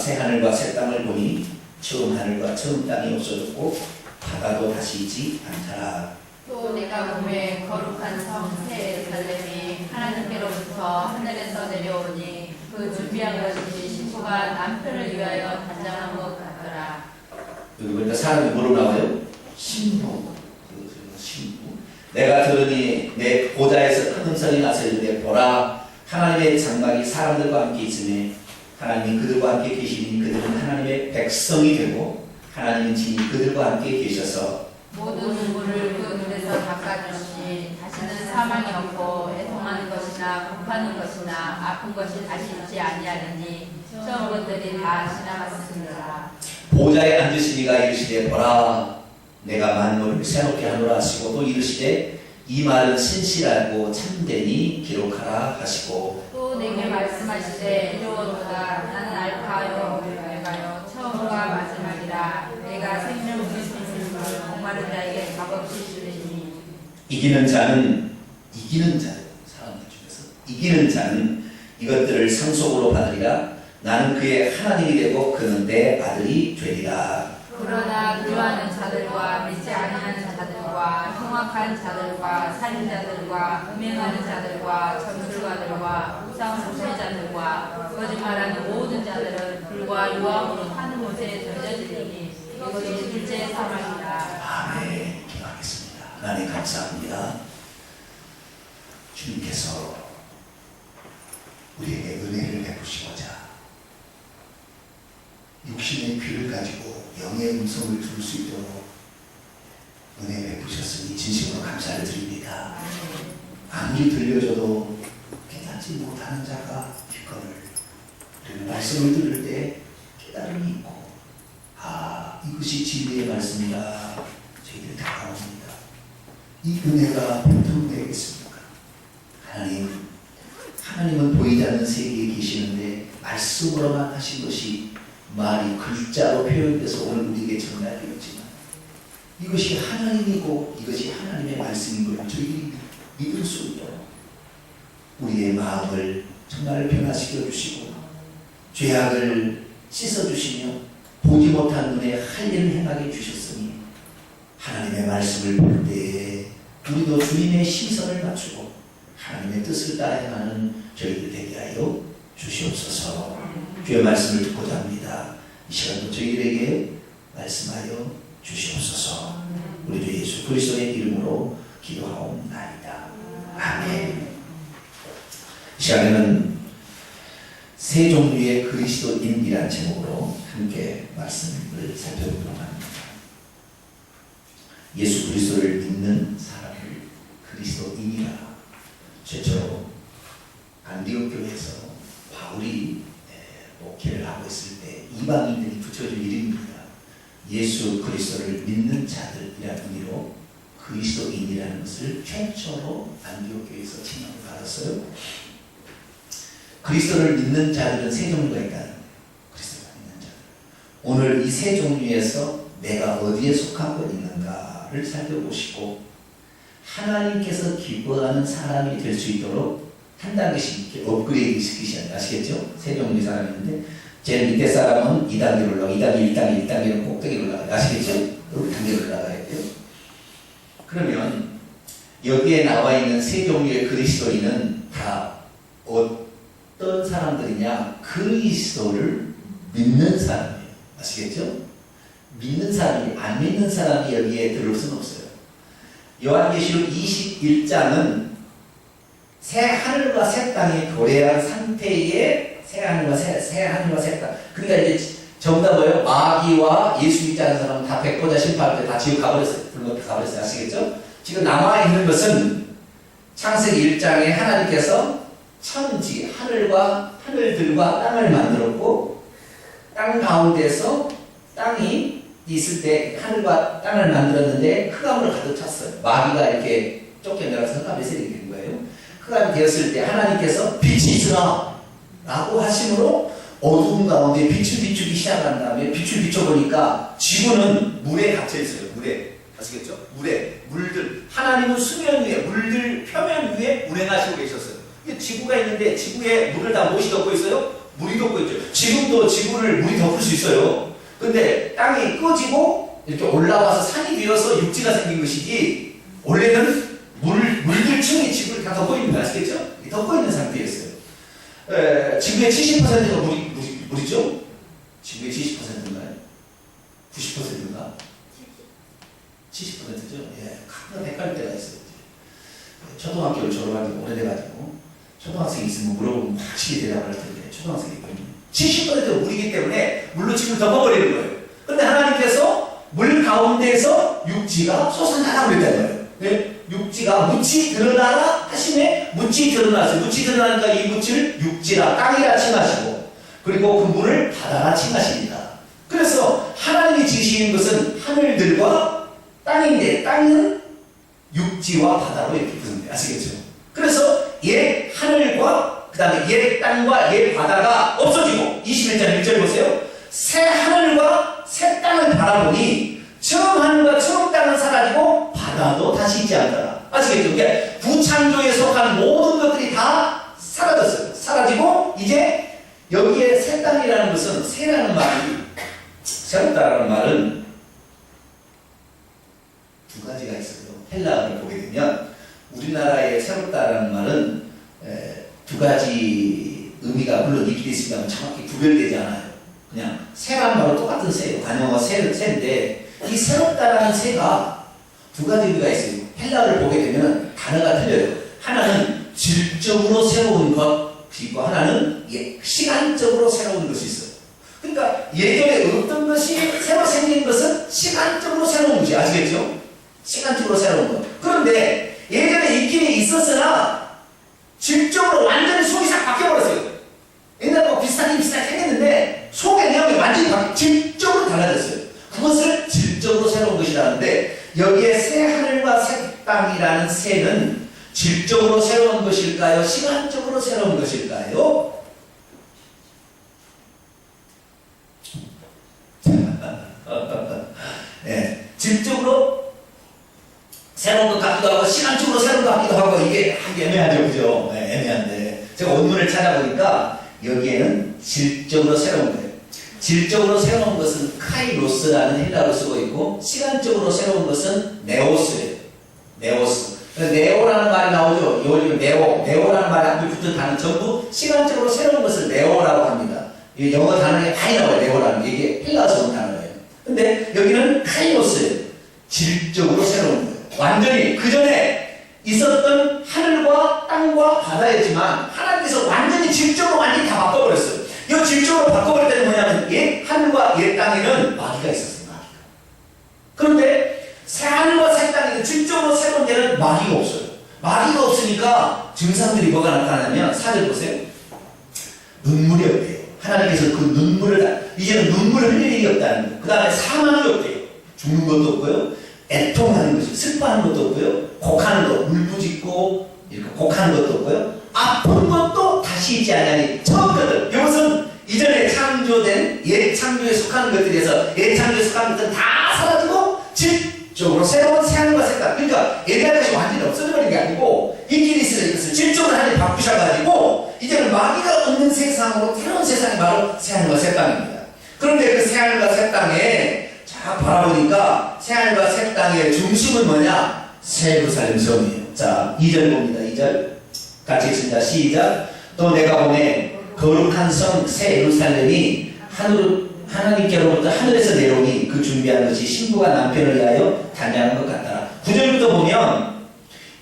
새 하늘과 새 땅을 보니 처음 하늘과 처음 땅이 없어졌고 바다도 다시 있지 않더라. 또 내가 보매 거룩한 성 새 예루살렘이 하나님께로부터 하늘에서 내려오니 그 준비한 것이 신부가 남편을 위하여 단장한 것 같더라. 여기 보니까 사람이 뭐로 나와요? 신부. 신부. 내가 들으니 내 보좌에서 큰 음성이 나서 이르되 보라 하나님의 장막이 사람들과 함께 있으니 하나님이 그들과 함께 계시니 그들은 하나님의 백성이 되고 하나님은 친히 그들과 함께 계셔서 모든 눈물을 그 눈에서 닦아주시니 다시는 사망이 없고 애통하는 것이나 고파는 것이나 아픈 것이 다시 있지 아니하리니 처음 것들이 다 지나갔습니다. 보좌에 앉으신 이가 이르시되 보라 내가 만물을 새롭게 하노라 하시고 또 이르시되 이 말은 신실하고 참되니 기록하라 하시고 또 내게 말씀하시되 이루어도다 나는 알파요 오메가요 처음과 마지막이라 내가 생명을 주신 줄 목마른 자에게 값없이 주리니 이기는 자는 사람들 중에서 이기는 자는 이것들을 상속으로 받으리라. 나는 그의 하나님이 되고 그는 내 아들이 되리라. 그러나 두려워하는 자들과 믿지 아니하는 자들과 흉악한 자들과 살인자들과 음행하는 자들과 점술가들과 우상 숭배자들과 거짓말하는 모든 자들은 불과 유황으로 타는 곳에 던져지리니 이것이 둘째 사망이라. 아멘. 기도하겠습니다. 하나님 감사합니다. 주님께서 우리에게 은혜를 베푸시고자 육신의 귀를 가지고 영의 음성을 들을 수 있도록 은혜 베푸셨으니 진심으로 감사를 드립니다. 아무리 들려줘도 깨닫지 못하는 자가 있거늘 우리는 말씀을 들을 때 깨달음이 있고 이것이 진리의 말씀이라 저희들이 다가옵니다. 이 은혜가 보통 되겠습니까? 하나님은 보이지 않는 세계에 계시는데 말씀으로만 하신 것이 말이 글자로 표현돼서 오늘 우리에게 전달되었지만 이것이 하나님이고 이것이 하나님의 말씀인 걸 저희들이 믿을 수 있도록 우리의 마음을 정말 변화시켜 주시고 죄악을 씻어주시며 보지 못한 눈에 할 일을 행하게 주셨으니 하나님의 말씀을 볼 때에 우리도 주님의 시선을 맞추고 하나님의 뜻을 따라 행하는 저희들 되게 하여 주시옵소서. 주의 말씀을 듣고자 합니다. 이 시간도 저희들에게 말씀하여 주시옵소서. 우리 주 예수 그리스도의 이름으로 기도하옵나이다. 아멘. 이 시간에는 세 종류의 그리스도인이라는 제목으로 함께 말씀을 살펴보도록 합니다. 예수 그리스도를 믿는 사람을 그리스도인이라 최초로 안디옥 교회에서 바울이 목회를 하고 있을 때 이방인들이 붙여준 이름입니다. 예수 그리스도를 믿는 자들이라는 의미로 그리스도인이라는 것을 최초로 안디옥 교회에서 칭함을 받았어요. 그리스도를 믿는 자들은 세 종류가 있다는 거예요. 그리스도를 믿는 자들. 오늘 이 세 종류에서 내가 어디에 속하고 있는가를 살펴보시고 하나님께서 기뻐하는 사람이 될 수 있도록 한 단계씩 이렇게 업그레이드 시키셔야 아시겠죠? 세 종류의 사람이 있는데 제일 밑에 사람은 2단계로 올라가 2단계, 1단계, 1단계는 꼭대기로 올라가요. 아시겠죠? 여기 단계로 올라가야 돼요. 그러면 여기에 나와 있는 세 종류의 그리스도인은 다 어떤 사람들이냐? 그리스도를 믿는 사람이에요. 아시겠죠? 믿는 사람이 안 믿는 사람이 여기에 들어올 수는 없어요. 요한계시록 21장은 새 하늘과 새 땅이 도래한 상태의 새 하늘과 새 땅. 그러니까 이제 전부 다 뭐예요? 마귀와 예수 믿지 않는 사람은 다 백보자 심판할 때 다 지옥 가버렸어요. 불로 가버렸어요. 아시겠죠? 지금 남아있는 것은 창세기 1장에 하나님께서 천지, 하늘들과 땅을 만들었고 땅 가운데서 땅이 있을 때 하늘과 땅을 만들었는데 흑암으로 가득 찼어요. 마귀가 이렇게 쫓겨내려서 흑암에 세리게 된 거예요. 흑암이 되었을 때 하나님께서 빛이 있으라 라고 하심으로 어두운 가운데 빛을 비추기 시작한 다음에 빛을 비춰보니까 지구는 물에 갇혀있어요. 물에. 아시겠죠? 물들. 하나님은 수면 위에, 물들 표면 위에 운행하시고 계셨어요. 지구가 있는데 지구에 물을 다 무엇이 덮고 있어요? 물이 덮고 있죠. 지금도 지구를 물이 덮을 수 있어요. 근데 땅이 꺼지고 이렇게 올라와서 산이 되어서 육지가 생긴 것이지, 원래는 물들층이 지구를 다 덮고 있는 거 아시겠죠? 덮고 있는 상태였어요. 지구의 70%가 물이죠? 지구의 70%인가요? 90%인가? 70%죠? 예, 가끔 헷갈릴 때가 있어요. 초등학교를 졸업한 지 오래돼가지고, 초등학생이 있으면 물어보면 확실히 대답을 할 텐데, 초등학생이 있거든요. 70%가 물이기 때문에 물로 지구를 덮어버리는 거예요. 그런데 하나님께서 물 가운데에서 육지가 솟아나라고 그랬다는 거예요. 네? 육지가 묻이 드러나라 하심에 묻이 드러났어요. 묻이 드러나니까 이 묻을 육지라 땅이라 칭하시고, 그리고 그 물을 바다라 칭하십니다. 그래서 하나님이 지으시는 것은 하늘들과 땅인데, 땅은 육지와 바다로 이렇게 구성돼요. 아시겠죠? 그래서 옛 하늘과 그 다음에 옛 땅과 옛 바다가 없어지고, 21장 1절 보세요. 새 하늘과 새 땅을 바라보니 처음 하늘과 처음 땅은 사라지고 바다도 다시 있지 않더라. 아시겠죠? 그러니까 구창조에 속한 모든 것들이 다 사라졌어요. 사라지고 이제 여기에 새 땅이라는 것은, 새라는 말이, 새롭다라는 말은 두 가지가 있어요. 헬라어를 보게 되면 우리나라의 새롭다라는 말은 두 가지 의미가 물론 있긴 있습니다만 정확히 구별되지 않아요. 그냥 새란 말로 똑같은 새예요. 단어가 새인데, 이 새롭다라는 새가 두 가지 의미가 있어요. 헬라어를 보게 되면 단어가 틀려요. 하나는 질적으로 새로운 것이 있고, 하나는 시간적으로 새로운 것이 있어요. 그러니까 예전에 어떤 것이 새로 생긴 것은 시간적으로 새로운 것이, 아시겠죠? 시간적으로 새로운 것. 그런데 예전에 있긴 있었으나 질적으로 완전히 속이 싹 바뀌어버렸어요. 옛날하고 비슷하게 생겼는데 속의 내용이 완전히 질적으로 달라졌어요. 그것을 질적으로 새로운 것이라는데, 여기에 새 하늘과 새 땅이라는 새는 질적으로 새로운 것일까요? 시간적으로 새로운 것일까요? 네, 질적으로 새로운 것 같기도 하고 시간적으로 새로운 것 같기도 하고, 이게 애매하죠, 그죠? 네, 애매한데 제가 원문을 찾아보니까 여기에는 질적으로 새로운 거예요. 질적으로 새로운 것은 카이로스라는 헬라어를 쓰고 있고, 시간적으로 새로운 것은 네오스예요. 네오스. 네오라는 말이 나오죠. 요즘 네오라는 말이 앞에 붙은 단어 전부 시간적으로 새로운 것을 네오라고 합니다. 이 영어 단어에 많이 나와요. 네오라는 게 이게 헬라어에서 온 단어예요. 근데 여기는 카이로스예요. 질적으로 새로운 거예요. 완전히 그 전에 있었던 하늘과 땅과 바다였지만 하나님께서 완전히 질적으로 완전히 다 바꿔버렸어요. 이 질적으로 바꿔버릴 때는 뭐냐면, 옛 하늘과 옛 땅에는 마귀가 있었어요. 마귀가. 그런데 새 하늘과 새 땅에는 질적으로 새로운 데는 마귀가 없어요. 마귀가 없으니까 증상들이 뭐가 나타나냐면, 4절 보세요. 눈물이 없대요. 하나님께서 그 눈물을, 이제는 눈물을 흘릴 일이 없다는 거. 그 다음에 사망이 없대요. 죽는 것도 없고요, 애통하는 것이, 슬퍼하는 것도 없고요, 곡하는 것, 울부짖고 이렇게 곡하는 것도 없고요, 아픈 것도 다시 있지 않으니 처음거든. 이것은 이전에 창조된 옛 창조에 속하는 것들에서 옛 창조에 속한 것들은 다 사라지고 질적으로 새로운 새하늘과 새 땅. 그러니까 옛날 것이 완전히 없어져버린 게 아니고 있긴 있어요. 이것을 질적으로 하나님 바꾸셔가지고 이제는 마귀가 없는 세상으로 새로운 세상이 바로 새하늘과 새 땅입니다. 그런데 그 새하늘과 새 땅에 쫙 바라보니까 새하늘과 새 땅의 중심은 뭐냐? 새 예루살렘 성이에요. 자, 2절 봅니다. 2절 같이 읽습니다. 시작. 또 내가 보매 거룩한 성 새 예루살렘이 하나님께로부터 하늘에서 내려오니 그 준비한 것이 신부가 남편을 위하여 단장한 것 같더라. 9절부터 보면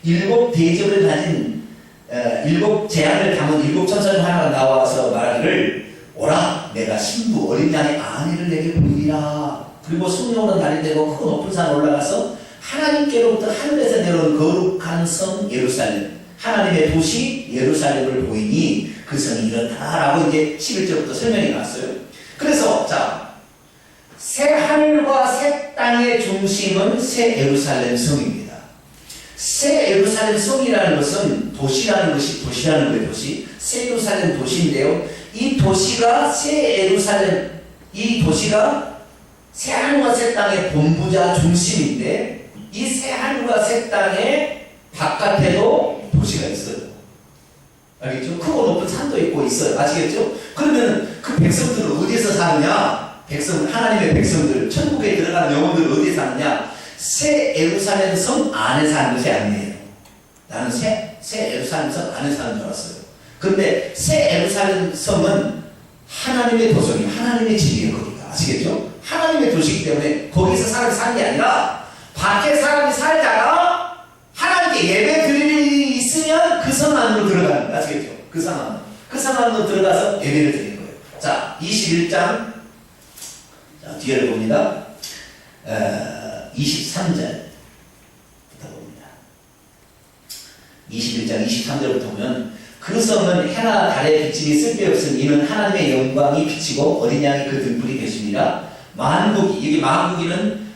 7 대접을 가진 7 재앙을 담은 7 천사 중 하나가 나와서 말하기를, 오라 내가 신부 어린 양의 아내를 내게 보이리라. 그리고 성령으로 날이되고 큰 높은 산 올라가서 하나님께로부터 하늘에서 내려온 거룩한 성 예루살렘, 하나님의 도시 예루살렘을 보이니 그 성이 이렇다라고 이제 11절부터 설명이 나왔어요. 그래서 자, 새 하늘과 새 땅의 중심은 새 예루살렘 성입니다. 새 예루살렘 성이라는 것은 도시라는 것이, 도시라는 거예요. 도시. 새 예루살렘 도시인데요, 이 도시가 새 예루살렘, 이 도시가 새 하늘과 새 땅의 본부자 중심인데, 이 새 하늘과 새 땅의 바깥에도 도시가 있어요. 알겠죠? 크고 높은 산도 있고 있어요. 아시겠죠? 그러면 그 백성들은 어디에서 사느냐? 하나님의 백성들, 천국에 들어가는 영혼들은 어디에 사느냐? 새 예루살렘 성 안에 사는 것이 아니에요. 나는 새 예루살렘 성 안에 사는 줄 알았어요. 그런데 새 예루살렘 성은 하나님의 도성이 하나님의 집이에요. 거기가. 아시겠죠? 하나님의 도시이기 때문에 거기서 사람이 사는 게 아니라 밖에 사람이 살다가 하나님께 예배 드릴 일이 있으면 그 성 안으로 들어가는 거예요. 아시겠죠? 그 성 안으로 들어가서 예배를 드리는 거예요. 자, 21장 자, 뒤를 봅니다. 23절부터 봅니다. 21장 23절부터 보면 그 성은 해나 달의 비침이 쓸데없으니 이는 하나님의 영광이 비치고 어린 양이 그 등불이 되십니다. 만국이, 여기 만국이는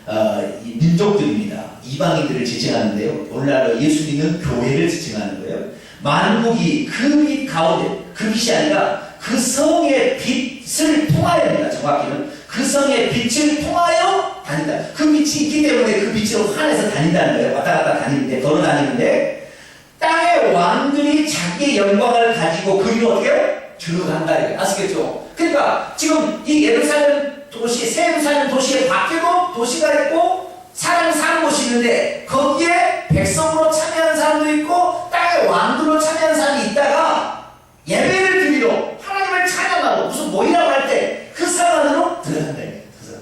민족들입니다. 이방인들을 지칭하는데요. 오늘날 예수 믿는 교회를 지칭하는 거예요. 만국이 그 빛 가운데, 그 빛이 아니라 그 성의 빛을 통하여입니다. 정확히는 그 성의 빛을 통하여 다닌다. 그 빛이 있기 때문에 그 빛으로 환해서 다닌다는 거예요. 왔다 갔다 다니는데, 걸어 다니는데 땅의 왕들이 자기의 영광을 가지고 그리로 어떻게 들어간다. 아시겠죠? 그러니까 지금 이 예루살렘 도시, 새 예루살렘 도시의 밖에도 도시가 있고 사람이 사는 곳이 있는데 거기에 백성으로 참여하는 사람도 있고 땅의 왕들로 참여하는 사람이 있다가 예배를 드리러 하나님을 찬양하고 무슨 모이라고 할 때 그 성 안으로 들어간다.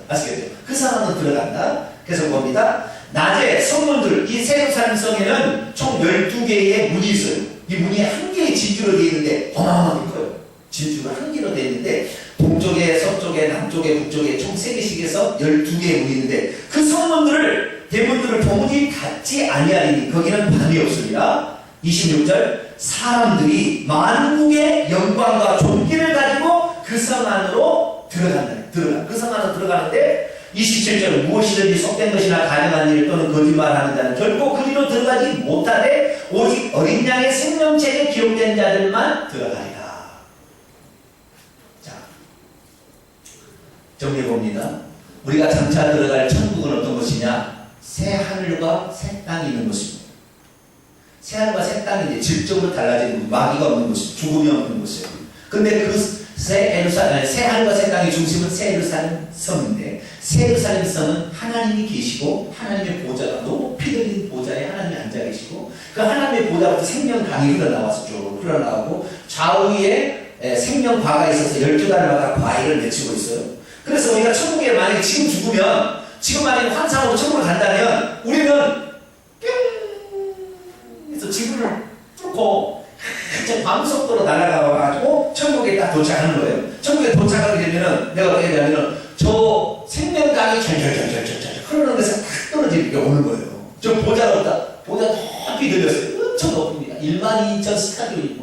아시겠죠? 그 성 안으로 들어간다. 그래서 봅니다. 낮에 성문들, 이 새 예루살렘 성에는 총 12개의 문이 있어요. 이 문이 한 개의 진주로 되어 있는데 어마어마하게 커요. 진주가 한 개로 되어 있는데 동쪽에, 서쪽에, 남쪽에, 북쪽에 총 3개씩 해서 12개의 문이 있는데 그 성문들을 대문들을 도무지 닫지 아니하리니 거기는 밤이 없습니다. 26절 사람들이 만국의 영광과 존귀를 가지고 그 성 안으로 들어간다. 그 성 안으로 들어가는데 27절 무엇이든지 속된 것이나 가증한 일 또는 거짓말하는 자는 결코 그리로 들어가지 못하되 오직 어린 양의 생명책에 기록된 자들만 들어가리라. 자, 정리해봅니다. 우리가 장차 들어갈 천국은 어떤 것이냐? 새 하늘과 새 땅이 있는 것입니다. 새 하늘과 새 땅이 이제 질적으로 달라지는 마귀가 없는 곳이죠. 죽음이 없는 곳이에요. 근데 그 새 하늘과 새 땅의 중심은 새 예루살렘 성인데 새 예루살렘 성은 하나님이 계시고 하나님의 보좌가 높이 들린 보좌에 하나님이 앉아 계시고 그 하나님의 보좌부터 생명강이 흘러나와서 쭉 흘러나오고 좌우에 생명과가 있어서 12달마다 과일을 맺히고 있어요. 그래서 우리가 천국에 만약에 지금 죽으면 지금 만약에 환상으로 천국을 간다면 우리는 뿅 해서 지구를 뚫고 진짜 광속도로 날아가가지고 천국에 딱 도착하는 거예요. 천국에 도착하게 되면은 내가 어떻게 되냐면은 저 생명강이 절절절절절 흐르는 데서 탁 떨어지게 오는 거예요. 저 보자가 없다. 보자 높이 들렸어요. 엄청 높습니다. 12,000 스타디움이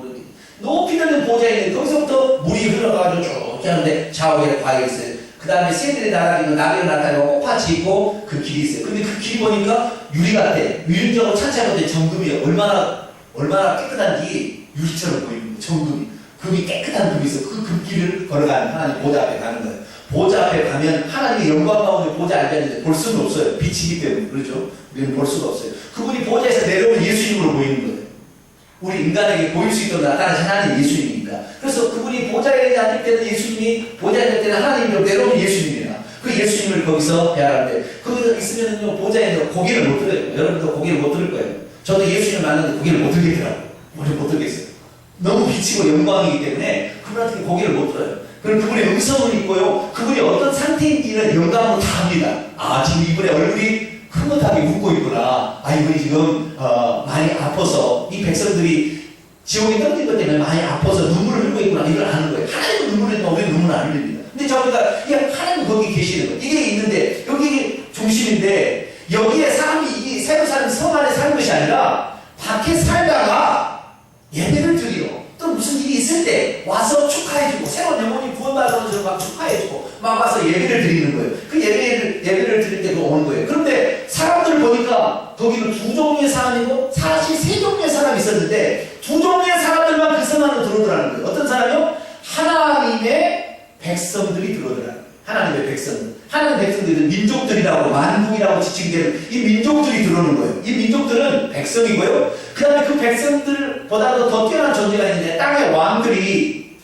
높이 들린 보자에 있는데 거기서부터 물이 흘러가가지고 쭉 하는데 좌우에 과일이 있어요. 그 다음에 새들이 날아다니고 나비가 나타나고 꽃밭이 있고 그 길이 있어요. 근데 그 길이 보니까 유리 같아. 유리적으로 찬찬한데 정금이 얼마나 깨끗한지 유리처럼 보이는 거예요. 정금이. 금이 깨끗한 금이 있어. 그 금길을 걸어가는 하나님 보좌 앞에 가는 거예요. 보좌 앞에 가면 하나님의 영광 가운데 보좌 앉아 있는데 볼 수는 없어요. 빛이기 때문에. 그렇죠? 우리는 볼 수가 없어요. 그분이 보좌에서 내려오는 예수님으로 보이는 거예요. 우리 인간에게 보일 수 있도록 나타나신 하나님 예수님입니다. 그래서 그분이 보좌에 앉을 때는 예수님이, 보좌에 앉을 때는 하나님으로 내려오는 예수님이에요. 그 예수님을 거기서 배하는데 거기서 있으면요 보좌에 고개를 못 들어요. 여러분도 고개를 못 들을 거예요. 저도 예수님을 만났는데 고개를 못 들겠더라고요. 못 들겠어요. 너무 비치고 영광이기 때문에 그분한테 고개를 못 들어요. 그럼 그분의 음성을 있고요. 그분이 어떤 상태인지는 영감으로 다 합니다. 아, 지금 이분의 얼굴이 흐뭇하게 웃고 있구나. 아, 이분이 지금 많이 아파서 이 백성들이 지옥에 떨어진 것 때문에 많이 아파서 눈물을 흘리고 있구나. 이걸 아는 거예요. 하나님도 눈물을 흘리면 우리는 눈물 안 흘립니다. 근데 저희가 이게 하나님 거기 계시는 거예요. 이게 있는데 여기 중심인데 여기에 사람이 이 새로 사는 성 안에 사는 것이 아니라 밖에 살다가 예배를 드리러 또 무슨 일이 있을 때 와서 축하해주고 새로운 영혼이 구원받은 것을 막 축하해주고 막 와서 예배를 드리는 거예요. 그 예배를 드릴 때도 오는 거예요. 그런데 사람들을 보니까 거기는 두 종류의 사람이고 사실 세 종류의 사람이 있었는데 두 종류의 사람들만 그 성 안으로 들어오더라는 거예요. 어떤 사람이요? 하나님의 백성들이 들어오더라는 거예요. 하나님의 백성들. 하나님의 백성들은 민족들이라고 만국이라고 지칭되는 이 민족들이 들어오는 거예요. 이 민족들은 백성이고요. 그 다음에 그 백성들 하나님보다도 더 뛰어난 존재가 있는데 땅의 왕들이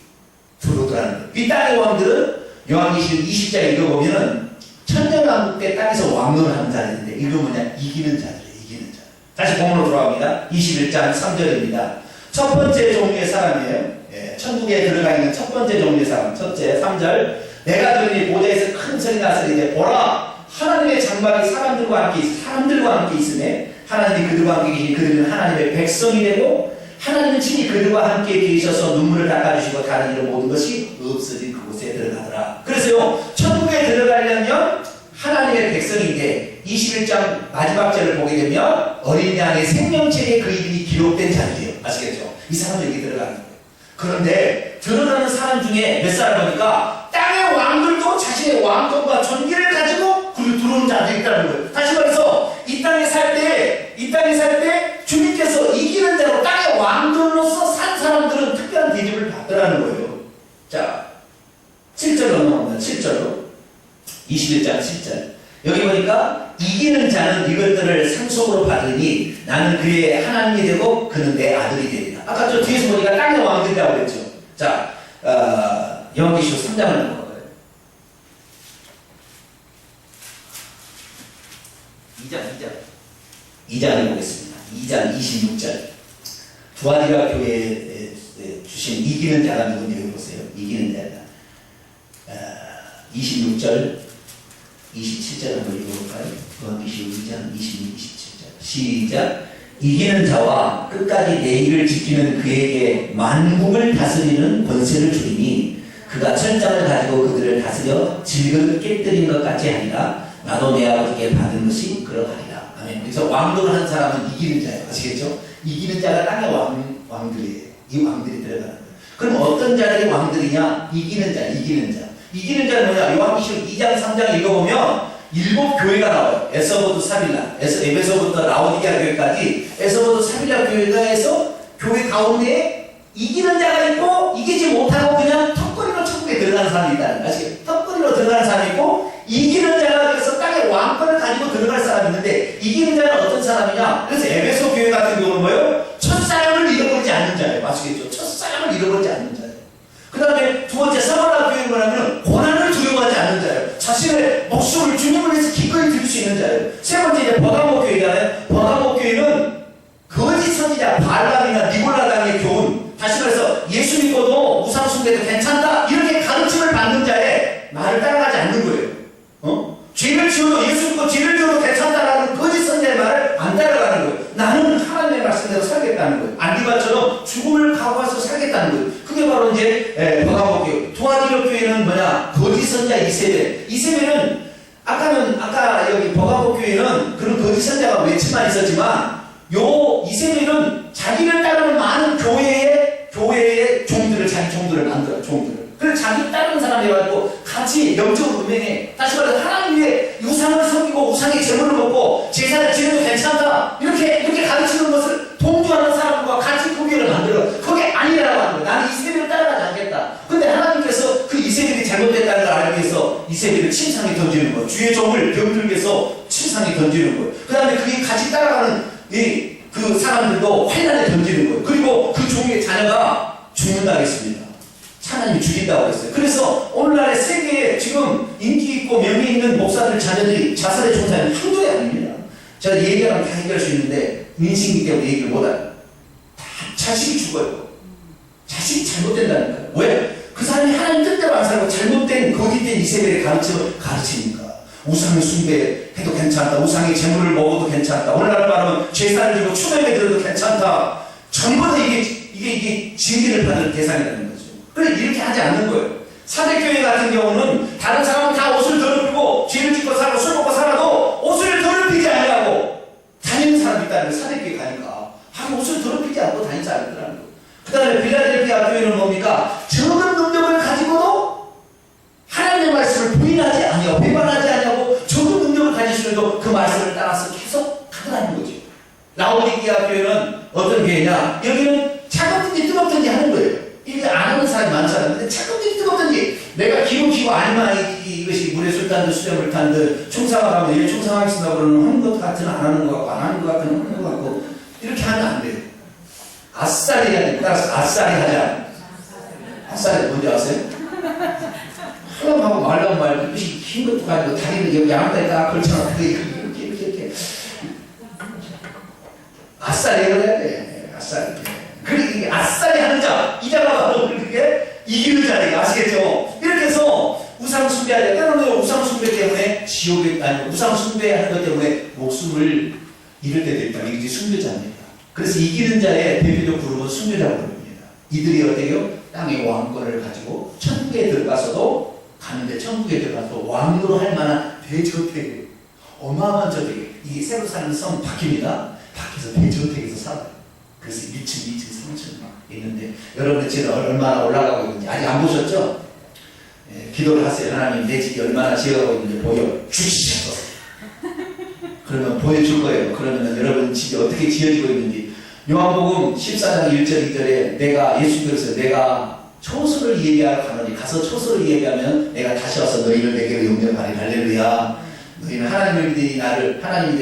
들어오더라는 거예요. 이 땅의 왕들은 요한계시록 20장 읽어보면은 천년왕국 때 땅에서 왕론을 하는 자들인데 이거 뭐냐? 이기는 자들이에요. 이기는 자들. 다시 본문으로 돌아갑니다. 21장 3절입니다. 첫 번째 종류의 사람이에요. 예, 천국에 들어가 있는 첫 번째 종류의 사람. 첫째 3절 내가 들으니 보좌에서 큰 소리 나서리되 보라 하나님의 장막이 사람들과 함께 있으매 하나님이 그들과 함께 계시니 그들은 하나님의 백성이 되고 하나님은 친히 그들과 함께 계셔서 눈물을 닦아주시고 다른 이런 모든 것이 없어진 그곳에 들어가더라. 그래서요 천국에 들어가려면 하나님의 백성인데 21장 마지막 절을 보게 되면 어린 양의 생명책에 그 이름이 기록된 자들이에요. 아시겠죠? 이 사람들 여기 들어가는 거예요. 그런데 들어가는 사람 중에 몇 사람 보니까 땅의 왕들도 자신의 왕권과 존귀를 가지고 그리고 들어오는 자들이 있다는 거예요. 다시 말해서 이 땅에 살 때 주님께서 이기는 자로 땅의 왕들로서 산 사람들은 특별한 대접을 받더라는 거예요. 자 7절로 넘어갑니다. 7절로 21장 7절 여기 보니까 이기는 자는 이것들을 상속으로 받으니 나는 그의 하나님이 되고 그는 내 아들이 되리라. 아까 저 뒤에서 보니까 땅의 왕들이라고 그랬죠. 자 요한계시록 3장을 넘어가요. 2장을 보겠습니다. 2장 26절 두아디라 교회에 주신 이기는 자가 누군지 여기 보세요. 이기는 자가 26절 27절 한번 읽어볼까요? 요한계시록 2장 26, 27절 시작 이기는 자와 끝까지 내 일을 지키는 그에게 만국을 다스리는 권세를 주리니 그가 철장을 가지고 그들을 다스려 질그릇 깨뜨린 것 같이 하리라. 나도 내 아버지께 받은 것이 그러하리라. 아멘. 그래서 왕도를 한 사람은 이기는 자예요. 아시겠죠? 이기는 자가 땅의 왕들이에요. 이 왕들이 들어가는 거예요. 그럼 어떤 자들이 왕들이냐? 이기는 자. 이기는 자는 뭐냐? 요한계시록 2장 3장 읽어보면 7 교회가 나와요. 에서부터 사빌라, 에베소부터 라오디게아 교회까지 에서부터 사빌라 교회가에서 교회 가운데 이기는 자가 있고 이기지 못하고 그냥 턱걸이로 천국에 들어가는 사람이 있다는 거예요. 아시겠죠? 턱걸이로 들어가는 사람이 있고 이기는 자가 그래서 땅의 왕권을 가지고 들어갈 사람이 있는데 이기는 자는 어떤 사람이냐? 그래서 에베소 교회 같은 경우는 뭐예요? 첫사랑을 잃어버리지 않는 자예요. 아시겠죠? 첫사랑을 잃어버리지 않는 자예요. 그 다음에 두 번째 사마라 교회는 뭐냐면 고난을 두려워하지 않는 자예요. 자신의 목숨을 주님을 위해서 기꺼이 드릴 수 있는 자예요. 세 번째 이제 버가모 교회잖아요. 버가모 교회는 거짓 선지자 발람이나 니골라당의 교훈, 다시 말해서 예수 믿고도 우상 숭배도 괜찮다 이렇게 가르침을 받는 자의 말을 따라가지 않는 거예요. 죄를 지어도 예수 믿고 죄를 지어도 괜찮다라는 거짓 선지자의 말을 안 따라가는 거예요. 나는 하나님의 말씀대로 살겠다는 거예요. 안디바처럼 죽음을 각오해서 살겠다는 거예요. 그게 바로 이제 버가모 교회. 두아디로 교회는 뭐냐? 거짓 선지자 이세벨. 이세벨은 아까 여기 버가모 교회는 그런 거짓 선지자가 외치만 있었지만 요 이세벨은 자기를 따르는 많은 교회의 종들을 자기 종들을 만들어요. 종들을. 그래서 자기를 따르는 사람이 가지고 같이 영적으로 운명해. 다시 말해서 하나님 위에 우상을 섬기고 우상의 제물을 먹고 제사를 지내도 괜찮다. 이렇게 가르치는 것을 동조하는 사람과 같이 교회를 만들어. 그게 아니라고 하는 거예요. 나는 이세벨을 따라가지 않겠다. 근데 하나님께서 그 이세벨이 잘못됐다는 걸 알기 위해서 이세벨을 침상에 던지는 거예요. 주의 종을 병들게서 침상에 던지는 거예요. 그 다음에 그게 같이 따라가는 그 사람들도 환난에 던지는 거예요. 그리고 그 종의 자녀가 죽는다 했습니다. 하나님이 죽인다고 했어요. 그래서 오늘날의 세계에 지금 인기 있고 명예 있는 목사들 자녀들이 자살에 종사하는 한둘이 아닙니다. 제가 얘기하면 다 해결할 수 있는데 인식이기 때문에 얘기를 못해요. 다 자식이 죽어요. 자식이 잘못된다니까요. 왜? 그 사람이 하나님 뜻대로 안 살고 잘못된 거짓된 이세벨의 가르침을 가르치니까. 우상을 숭배해도 괜찮다. 우상의 재물을 먹어도 괜찮다. 오늘날 말하면 제사를 지고 추념에 들어도 괜찮다. 전부 다 이게 징계를 받을 대상이라는 거죠. 그래 이렇게 하지 않는 거예요. 사대교회 같은 경우는 다른 사람은 다 옷을 더럽히고 죄를 짓고 살고 술 먹고 살아도 옷을 더럽히지 아니하고 다니는 사람이 있다는 거예요. 사대교회 가니까 옷을 더럽히지 않고 다니지 않더라는 거예요. 그 다음에 빌라델피아 교회는 뭡니까? 적은 능력을 가지고도 하나님의 말씀을 부인하지 아니하고 배반하지 아니하고 적은 능력을 가지시면도 그 말씀을 따라서 계속 하더라는 거죠. 라오디게아 교회는 어떤 교회냐? 여기는 차갑든지 뜨겁든지 하는 거예요. 이게 안 하는 사람이 많잖아요. 근데 차갑든지 뜨겁든지 내가 기고 아니면 이것이 물에 술 탄 듯 수레 물 탄 듯 충성하면 얘 충성하겠습니다 그러면 하는 것 같으면 안 하는 것 같고 안 하는 것 같으면 하는 것 같고 이렇게 하면 안 돼요. 아싸리 해야 돼. 따라서 아싸리 하자. 아싸리 뭔지 아세요? 하려고 말라고 말고 흰 것도 가지고 다리를 여기 양다리에다 걸쳐놓고 이렇게 아싸리 해야 돼. 아싸리. 그게 아싸리 하는 자, 이 자가 바로 그게 이기는 자리가 아시겠죠? 이렇게 해서 우상 숭배하자. 때로는 우상 숭배 때문에 지옥에, 아니 우상 숭배하는 것 때문에 목숨을 잃을 때도 있다. 이게 숭배자입니다. 그래서 이기는 자의 대표적 그룹은 숭배자라고 부릅니다. 이들이 어때요? 땅의 왕권을 가지고 천국에 들어가서도 가는데 천국에 들어가서 왕으로 할 만한 대저택, 어마어마한 저택. 이게 새로 사는 성 바뀝니다. 밖에서 대저택에서 살아요. 그래서 1층, 2층, 3층 막 있는데 여러분들 지금 얼마나 올라가고 있는지 아직 안 보셨죠? 예, 기도를 하세요. 하나님 내 집이 얼마나 지어가고 있는지 보여주시옵소서. 그러면 보여줄 거예요. 그러면 여러분 집이 어떻게 지어지고 있는지. 요한복음 14장 1절 2절에 내가 예수께서 내가 초소를 예비하러 가노니 가서 초소를 예비하면 내가 다시 와서 너희를 내게로 용접하리. 할렐루야. 너희는 하나님이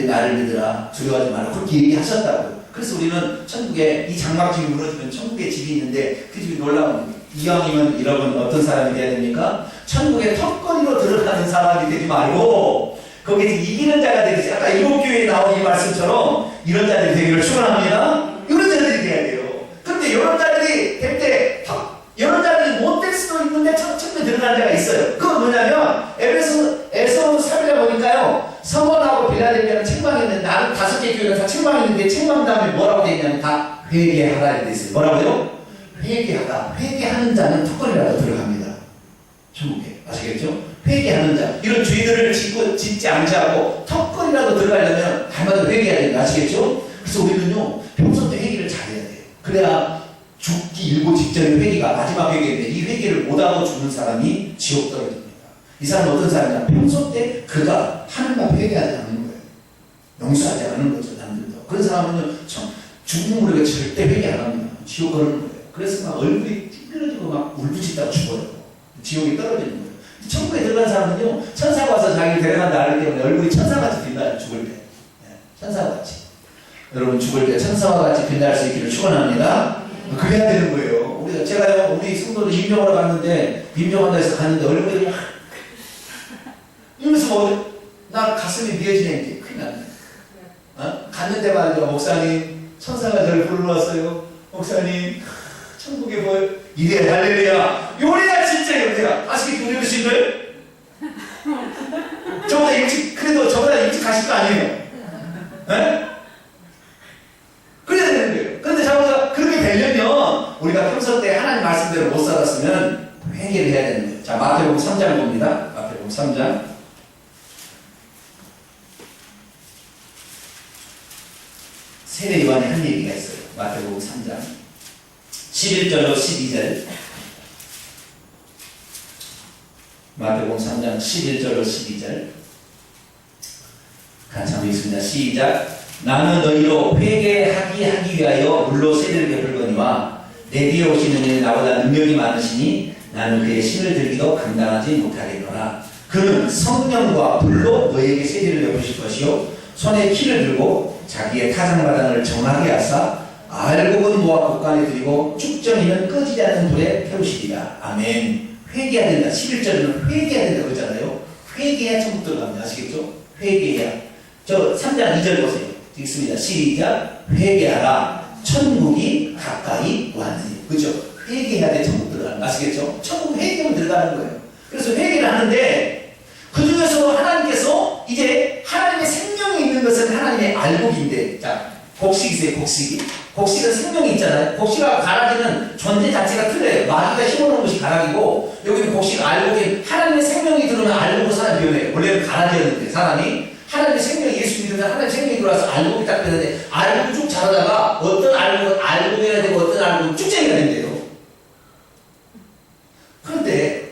나를 믿으라. 두려워하지 말라. 그렇게 얘기하셨다고요. 그래서 우리는 천국에 이 장막집이 무너지면 천국에 집이 있는데 그 집이 놀라운 이왕이면 여러분 어떤 사람이 돼야 됩니까? 천국에 턱걸이로 들어가는 사람이 되지 말고 거기에 이기는 자가 되듯이 아까 일곱 교회에 나온 이 말씀처럼 이런 자들이 되기를 축원합니다. 이런 자들이 돼야 돼요. 그런데 이런 자들이 될 때 이런 자들이 못 될 수도 있는데 천국에 들어가는 자가 있어요. 그건 뭐냐면 에베소 3일에 보니까요. 서원하고 빌라델비아는 책망이 있는데 나는 5개 교회가 다 책망이 있는데 책망 다음에 뭐라고 되어 있냐면 다 회개하라 이렇게 있어요. 뭐라고요? 회개하다. 회개하는 자는 턱걸이라도 들어갑니다. 천국에. 아시겠죠? 회개하는 자. 이런 죄들을 짓지 않지하고 턱걸이라도 들어가려면 한마디로 회개해야 됩니다. 아시겠죠? 그래서 우리는요 평소 때 회개를 잘해야 돼요. 그래야 죽기 일보 직전의 회개가 마지막 회개인데 이 회개를 못하고 죽는 사람이 지옥 떨어집니다. 이 사람은 어떤 사람이냐? 평소 때 그가 하나님 앞에 회개하지 않는 거예요. 용서하지 않는 거죠. 남들도. 그런 사람은요 죽는 우리가 절대 회개 안 합니다. 지옥 가는 거예요. 그래서 막 얼굴이 찌그러지고 막 울부짖다가 죽어요. 지옥에 떨어지는 거예요. 천국에 들어간 사람은요 천사가 와서 자기를 데려간다 하기 때문에 얼굴이 천사같이 빛나요. 죽을 때. 천사같이. 여러분 죽을 때 천사와 같이 빛날 수 있기를 축원합니다. 그래야 되는 거예요. 제가요 우리 성도들 임종하러 갔는데 임종한다 해서 갔는데 얼굴이 막 이러면서 나 가슴이 미어지는 게 큰일 났네. 갔는데 말이죠. 목사님 천사가 저를 불러왔어요. 목사님 천국에 보여 이래 할렐루야. 요래야 진짜 요래야. 아시겠죠? 우리 어르신들 저보다 일찍 그래도 저보다 일찍 가실 거 아니에요. 네? 그래야 되는 거예요. 그런데 자꾸가 그렇게 되려면 우리가 평소 때 하나님 말씀대로 못 살았으면 회개를 해야 되는 거예요. 자, 마태복음 3장 봅니다. 마태복음 3장. 세례 요한의 한 얘기가 있어요. 마태복음 3장 11절로 12절. 마태복음 3장 11절로 12절. 같이 한번 읽습니다. 시작. 나는 너희로 회개하기 위하여 물로 세례를 베풀거니와 내 뒤에 오시는 이는 나보다 능력이 많으시니 나는 그의 신을 들기도 감당하지 못하겠노라. 그는 성령과 불로 너희에게 세례를 베푸실 것이요 손에 키를 들고 자기의 타작마당을 정하게 하사 알곡은 모아 곡간에 들이고 쭉정이는 꺼지지 않는 불에 태우시리라. 아멘. 회개해야 된다. 11절에는 회개해야 된다고 그러잖아요. 회개해야 천국 들어갑니다. 아시겠죠? 회개해야. 저 3장 2절 보세요. 읽습니다. 시작. 회개하라. 천국이 가까이 왔느니. 그죠? 회개해야 돼. 천국 들어가는 거. 아시겠죠? 천국 회개하면 들어가는 거예요. 그래서 회개를 하는데 그 중에서 하나님께서 이제 하나님의 생명이 있는 것은 하나님의 알곡인데, 자, 곡식 있어요. 곡식이. 곡식은 생명이 있잖아요. 곡식과 가라지는 존재 자체가 틀려요. 마귀가 심어놓은 것이 가라지고 여기는 곡식 알곡인 하나님의 생명이 들어오면 알곡으로 사람이 변해요. 원래는 가라지였는데 사람이 하나님의 생명이 예수 믿으면 하나님의 생명이 들어와서 알곡이 딱 되는데 알곡이 쭉 자라다가 어떤 알곡은 알곡이라 되고 어떤 알곡은 쭉쟁이가 된대요. 그런데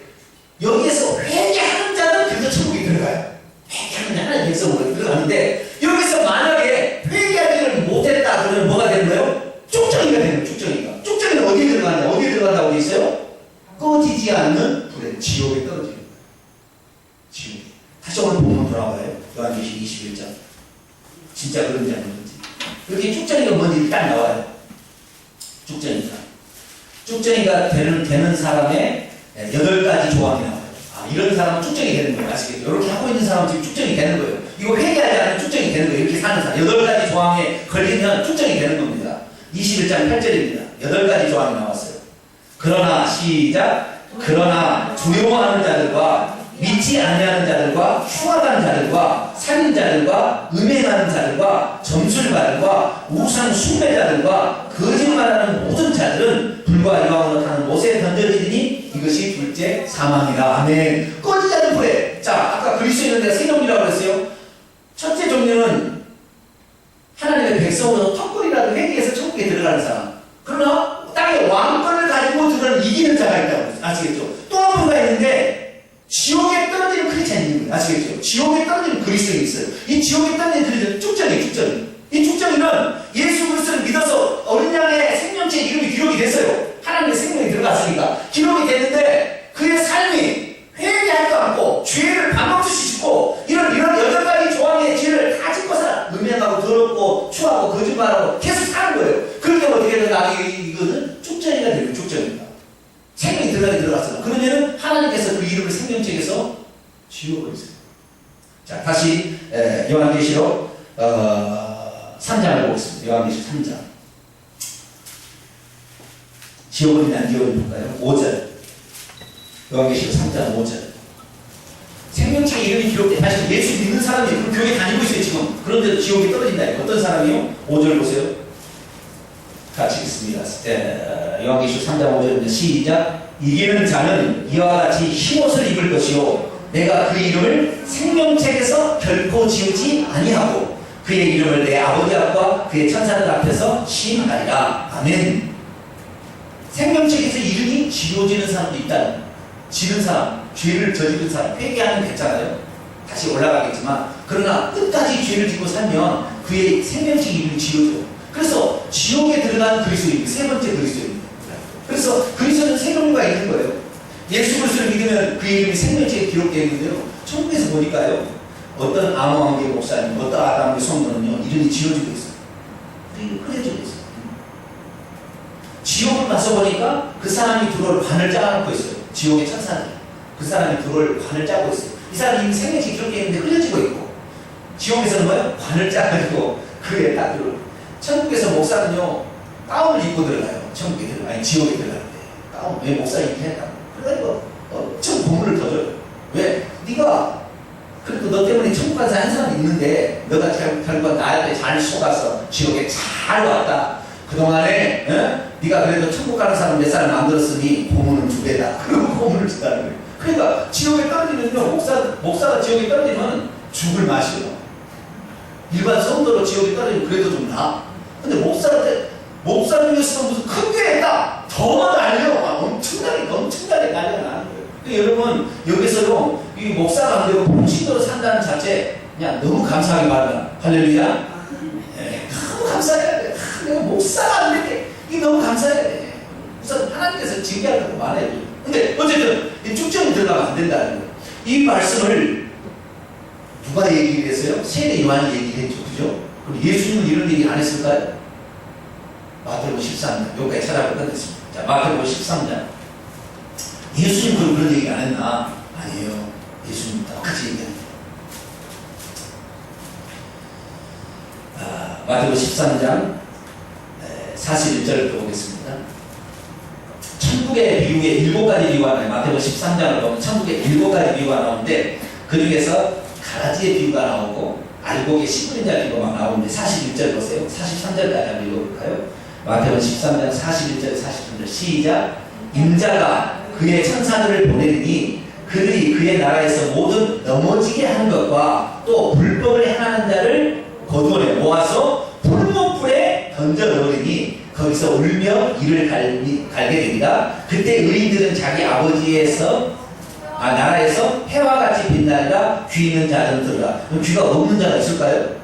여기에서 회개하는 자는 그저 천국에 들어가요. 회개하는 자는 하나님의 백성으로 들어가는데 여기서 만약에 회개하지를 못했다 그러면 뭐가 되는 거예요? 쭉정이가 되는 거예요. 쭉정이가. 쭉정이는 어디에 들어가냐? 어디에 들어간다고 돼 있어요? 꺼지지 않는 불에 지옥에 떨어지는 거예요. 지옥에. 다시 오늘 보면 돌아와요. 요한계시록 21장. 진짜 그런지 아닌지. 여기 쭉정이가 뭔지 일단 나와요. 쭉정이가 되는 사람의 8가지 조항이 나와요. 이런 사람은 쭉정이 되는 거예요. 아시겠죠? 이렇게 하고 있는 사람은 지금 쭉정이 되는 거예요. 이거 회개하지 않으면 쭉정이 되는 거예요. 이렇게 사는 사람. 8가지 조항에 걸리면 쭉정이 되는 겁니다. 21장 8절입니다. 8가지 조항이 나왔어요. 그러나 시작. 그러나 두려워하는 자들과 믿지 아니하는 자들과 흉악한 자들과 살인자들과 음행하는 자들과 점술가들과 우상 숭배자들과 거짓말하는 모든 자들은 불과 이왕으로 타는 못에 던져지니 이것이 둘째 사망이라. 아멘. 꺼지지 않는 불에. 자, 아까 그리스도인은 내가 세 종류라고 그랬어요. 첫째 종류는 하나님의 백성으로서 턱걸이라도 회개해서 천국에 들어가는 사람. 그러나 땅에 왕권을 가지고 들어가는 이기는 자가 있다고. 아시겠죠? 또 한 분가 있는데 지옥에 떨어지는 크리스찬이 있는 거예요. 아시겠죠? 지옥에 떨어지는 그리스도인이 있어요. 이 지옥에 떨어지는 그리스도인 쭉정이에요. 이 쭉정이는 예수 그리스도를 믿어서 어린 양의 생명체 이름이 기록이 됐어요. 하나님의 생명이 들어갔으니까 기록이 됐는데 그의 삶이 회개하지도 않고 죄를 반복수시 짓고 이런 8가지 조항의 죄를 다 짓고 살아. 음행하고 더럽고 추하고 거짓말하고 계속 사는 거예요. 그럴 때 어떻게 되나 이거는 쭉정이가 되고 쭉정이다. 생명이 들어갔어. 그러면은 하나님께서 그 이름을 생명책에서 지워버리세요. 자, 다시 요한계시록 3장을 보겠습니다. 요한계시록 3장. 지워버리냐 안 지워버릴까요? 5절. 요한계시록 3장 5절. 생명책에 이름이 기록돼. 사실 예수 믿는 사람이 그 교회 다니고 있어요 지금. 그런데도 지옥에 떨어진다. 어떤 사람이요? 5절 보세요. 같이 읽습니다. 요한계시록 3장 5절입니다. 시작. 이기는 자는 이와 같이 흰옷을 입을 것이요 내가 그 이름을 생명책에서 결코 지우지 아니하고 그의 이름을 내 아버지 앞과 그의 천사들 앞에서 시인하리라. 아멘. 생명책에서 이름이 지워지는 사람도 있다. 지는 사람, 죄를 저지른 사람, 회개하면 괜찮아요. 다시 올라가겠지만 그러나 끝까지 죄를 짓고 살면 그의 생명책 이름이 지워져요. 그래서 지옥에 들어간 그리스도인, 세 번째 그리스도입니다. 그래서 그리스도는 세 종류가 있는 거예요. 예수 그리스도를 믿으면 그 이름이 생명책에 기록되어 있는데요. 천국에서 보니까요. 어떤 암호왕계 목사님, 어떤 아담의 성도는요. 이름이 지워지고 있어요. 흐려지고 있어요. 지옥을 가서 보니까 그 사람이 들어올 관을 짜놓고 있어요. 지옥의 천사들. 그 사람이 들어올 관을 짜고 있어요. 이 사람이 이미 생명책에 기록되어 있는데 흐려지고 있고 지옥에서는 뭐예요? 관을 짜가지고 그에 딱 들어올. 천국에서 목사는요 가운을 입고 들어가요. 천국에 들어가. 아니 지옥에 들어가는데 가운. 왜 목사 입고 했다고? 그러니까 천국 공문을 더 줘요. 왜? 네가 그래도 너 때문에 천국 간 사람 한 사람이 있는데 너가 결국 나한테 잘 속아서 지옥에 잘 왔다. 그동안에 네가 그래도 천국 가는 사람 몇 사람 만들었으니 고문은 2배다. 그러고 고문을 준다는 거예요. 그러니까 지옥에 떨어지면요 목사가 지옥에 떨어지면 죽을 맛이에요. 일반 성도로 지옥에 떨어지면 그래도 좀 나아. 근데 목사를 위해서 무슨 큰 교회 했다. 더 난리가 엄청나게 난리가 나는 거예요. 그러니까 여러분 여기서도 이 목사가 안 되고 봉신도로 산다는 자체 그냥 너무 감사하게 말하라. 할렐루야. 너무 감사해야 돼. 내가 목사가 안 되게 이게 너무 감사해야 돼. 우선 하나님께서 징계하라고 말해요. 근데 어쨌든 이 쭉정이 들어가면 안 된다는 거예요. 이 말씀을 누가 얘기를 했어요? 세례 요한이 얘기를 했죠. 그죠? 그럼 예수님은 이런 얘기 안 했을까요? 마태복음 13장. 여기까지 찾아보고 끝냈습니다. 자, 마태복음 13장. 예수님은 그런 얘기 안 했나? 아니에요. 예수님 똑같이 얘기합니다. 마태복음 13장 41절을 보겠습니다. 천국의 비유에 7가지 비유가 나와요. 마태복음 13장을 보면 천국의 7가지 비유가 나오는데 그 중에서 가라지의 비유가 나오고 알곡의 씨 뿌린 자 비유가 막 나오는데 41절 보세요. 43절까지 한번 읽어볼까요? 마태복음 13장 41절 43절 시작. 인자가 그의 천사들을 보내리니 그들이 그의 나라에서 모든 넘어지게 하는 것과 또 불법을 행하는 자를 거두어내 모아서 풀무불에 던져 넣으리니 거기서 울며 이를 갈게 됩니다. 그때 의인들은 자기 아버지에서 나라에서 해와 같이 빛나리라. 귀 있는 자들은 들으라. 귀가 없는 자가 있을까요?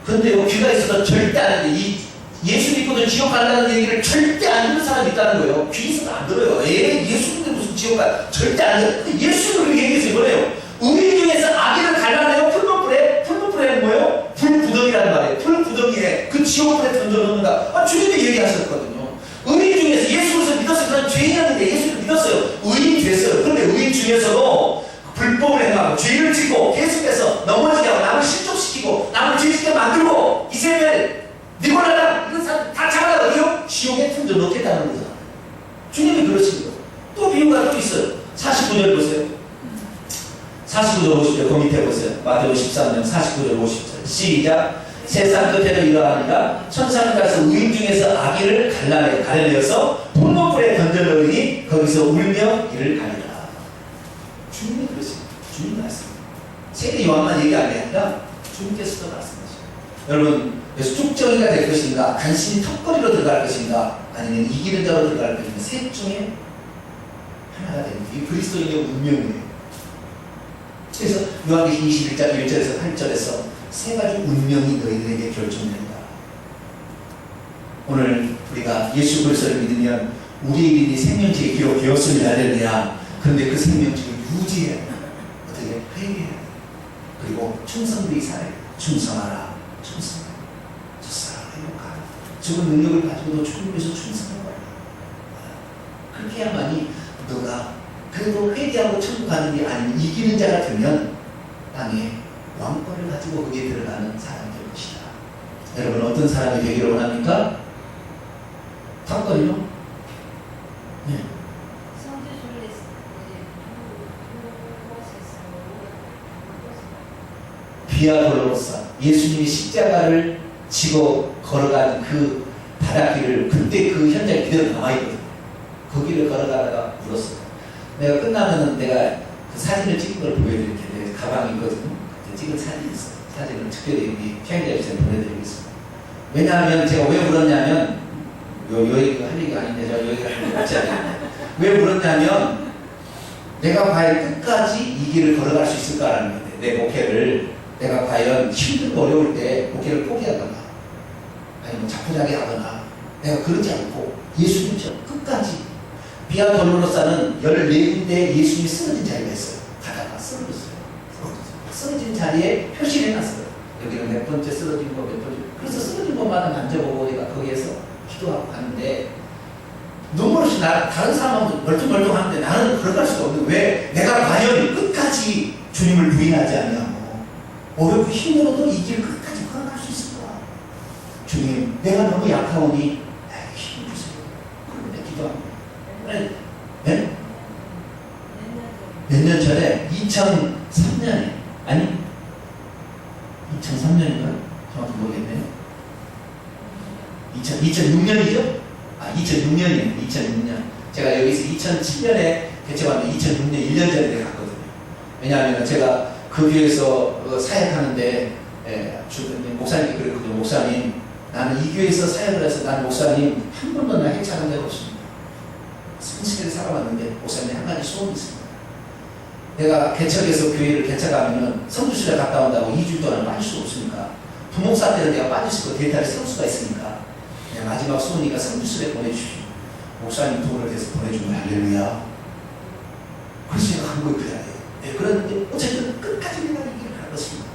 근데요 귀가 있어도 절대 안 하는데 이 예수 믿고도 지옥 간다는 얘기를 절대 안 듣는 사람이 있다는 거예요. 귀 있어도 안 들어요. 예수 믿는데 무슨 지옥 가? 절대 안 들어요. 예수는 그렇게 얘기해서 이거네요. 의인 중에서 악인을 갈라내요. 풀무불에 뭐예요? 불구덩이라는 말이에요. 불구덩이에 그 지옥불에 던져놓는다. 주님이 얘기하시는 49절 50절 그 밑에 보세요. 마태복음 13장 49절 50절 시작. 세상 끝에도 이러하니라 천사는 가서 우인 중에서 아기를 가려내어서 폭문불에 던져넣으니 거기서 울며 이를 가리라. 주님이 그러십니다. 주님 말씀. 세례 요한만 얘기 안 하니까 주님께서도 말씀하시죠. 여러분 그래서 쭉정이가 될 것인가, 간신히 턱걸이로 들어갈 것인가, 아니면 이기는 자로 들어갈 것인가, 셋 중에 하나가 됩니다. 이 그리스도인의 운명이에요. 그래서 요한계시록 21장 1절에서 8절에서 세 가지 운명이 너희들에게 결정된다. 오늘 우리가 예수 그리스도를 믿으면 우리의 이름이 생명책에 기록되었습니다. 할렐루야. 그런데 그 생명책을 유지해야 한다. 어떻게? 회개해야 한다. 그리고 충성되게 살아야 한다. 충성하라. 충성하라. 첫사랑을 회복하라. 죽은 능력을 가지고도 주님께서 충성하라. 그렇게 해야만이 너가 그래도 회개하고 천국 가는 게 아니면 이기는 자가 되면 땅에 왕권을 가지고 거기에 들어가는 사람이 될 것이다. 여러분 어떤 사람이 되기를 원합니까? 턱걸이요? 네. 비아 돌로로사 예수님이 십자가를 지고 걸어가는 그 바닷길을 그때 그 현장에 그대로 남아있거든요. 그 길을 걸어가다가 울었어요. 내가 끝나면은 내가 그 사진을 찍은 걸 보여드릴 텐데 가방이 있거든요. 찍은 사진이 있어요. 사진을 특별히 우리 피아니스트한테 보내드리겠습니다. 왜냐하면 제가 왜 울었냐면 요 얘기가 할 얘기가 아닌데 제가 요 얘기를 하는 게 맞지 않아요. 왜 울었냐면 내가 과연 끝까지 이 길을 걸어갈 수 있을까라는 건데 내 목회를 내가 과연 힘들고 어려울 때 목회를 포기하거나 아니면 자포자기 하거나 내가 그러지 않고 예수님처럼 끝까지 비아 돌로로사는 14군데 예수님이 쓰러진 자리가 있어요. 가다가 쓰러졌어요. 쓰러진 자리에 표시를 해놨어요. 여기는 몇 번째 쓰러진 거, 몇 번째. 그래서 쓰러진 것마다 만져보고 내가 거기에서 기도하고 가는데 눈물 없이 다른 사람은 멀뚱멀뚱한데 나는 걸어갈 수가 없는데 왜 내가 과연 끝까지 주님을 부인하지 않냐고. 어렵고 힘들어도 이 길 끝까지 걸어갈 수 있을까? 주님, 내가 너무 약하오니 나에게 힘을 주세요. 그런데 기도합니다. 네? 몇 년 전에 2003년에 아니 2003년인가요? 정확히 모르겠네요. 2006년이죠? 아 2006년이에요. 2006년 제가 여기서 2007년에 개척하는데 2006년 1년 전에 갔거든요. 왜냐하면 제가 그 교회에서 사역하는데 목사님이 그랬거든요. 목사님 나는 이 교회에서 사역을 해서 난 목사님 한 번도 나 해체한 적 없습니다. 성실하게 살아왔는데 목사님 한 가지 소원이 있습니다. 내가 개척해서 교회를 개척하면은 성주실에 갔다 온다고 2주 동안 빠질 수 없으니까 부목사 때는 내가 빠질 수 있고 데이터를 세울 수가 있으니까 마지막 소원이니까 성주실에 보내주십시오. 목사님 도움을 대해서 보내주면 할렐루야. 그래서 제가 한 거예요. 그래야 돼요. 네, 그런데 어쨌든 끝까지 내가 이 길을 갈 것입니다.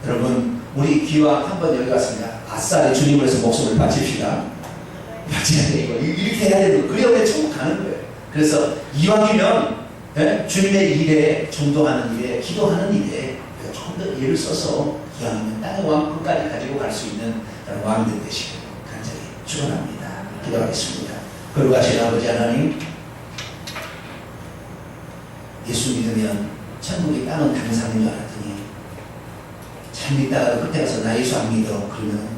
여러분 우리 기왕 한번 여기 왔습니다. 아싸리 주님을 위해서 목숨을 바칩시다. 바쳐야 돼. 이렇게 해야 되는 거. 그래야 우리 천국 가는 거예요. 그래서 이왕이면 주님의 일에 전도하는 일에 기도하는 일에 조금 더 예를 써서 기왕이면 땅의 왕권까지 가지고 갈 수 있는 왕들 되시길 간절히 축원합니다. 기도하겠습니다. 거룩하신 아버지 하나님, 예수 믿으면 천국이 땅은 당상인 줄 알았더니 잘 믿다가도 그때 가서 나 예수 안 믿어 그러면